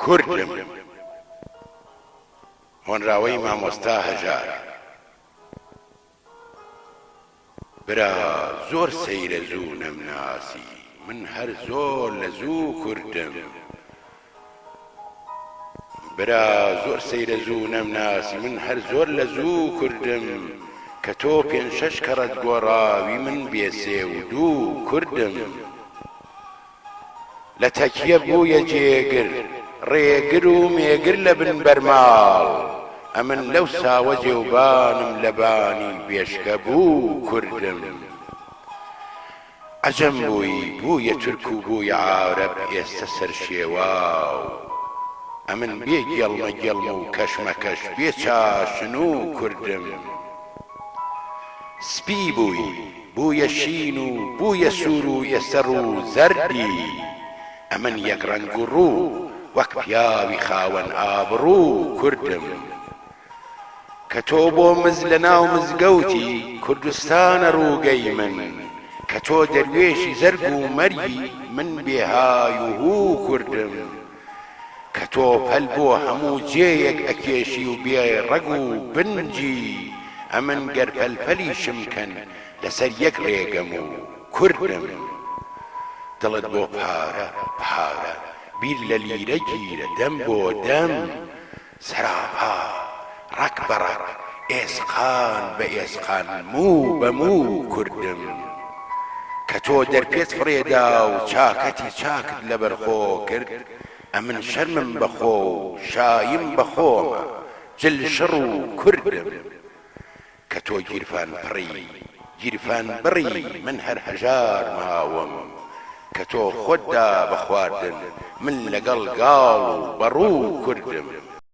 کوردم هۆنراوەی مامۆستا هەژار برا زۆر سەیرە زوو نەمناسی من هەر زۆر لە زوو کوردم برا زۆر سەیرە زوو نەمناسی من هەر زۆر لە زوو کوردم کە تۆ پێنج شەش کەڕەت گۆڕاوی من بێسێ و دوو کوردم لە تەکیە بوویە جێگر ڕێگر و مێگر لە بن بەرماڵ ئەمن لەو ساوە جێوبانم لە بانی بێشکە بوو کوردم عەجەم بوویە تورک و بوویە عارەب ئێستا سەرشێواو ئەمن بێ گێڵمە گێڵمە و کەشمەکەش بێ چاشن و کوردم سپی بوویە شین و بوویە سوور و ئێستا ڕوو زەردی ئەمن یەک ڕەنگ و ڕوو وەک پیاوی خاوەن ئابڕوو کوردم کە تۆ بۆ مز لە ناو مزگەوتی کوردستانە ڕووگەی من کە تۆ دەروێشی زەرگ و مەری من بێهای و هوو کوردم کە تۆ پەل بۆ هەموو جێیەک ئەکێشی و بێ ڕەگ و بنجی ئەمن گەر پەلپەلیشم کەن لەسەر یەک ڕێگەم و کوردم دڵت بۆ پارە بیر لە لیرە گیرە دەم بۆ دەم سەراپا ڕەک بە ڕەک ئێسقان بە ئێسقان موو بە موو کوردم کە تۆ دەرپێت فڕێدا و چاکەتی چاکت لەبەرخۆ کرد ئەمن شەرمم بەخۆ و شایم بەخۆمە جلشڕ و کوردم کە تۆ گیرفان بڕی من هەر هەژار ماوەم کە تۆ خۆتدا بە خواردن من لەگەڵ گاڵ و بەڕوو کوردم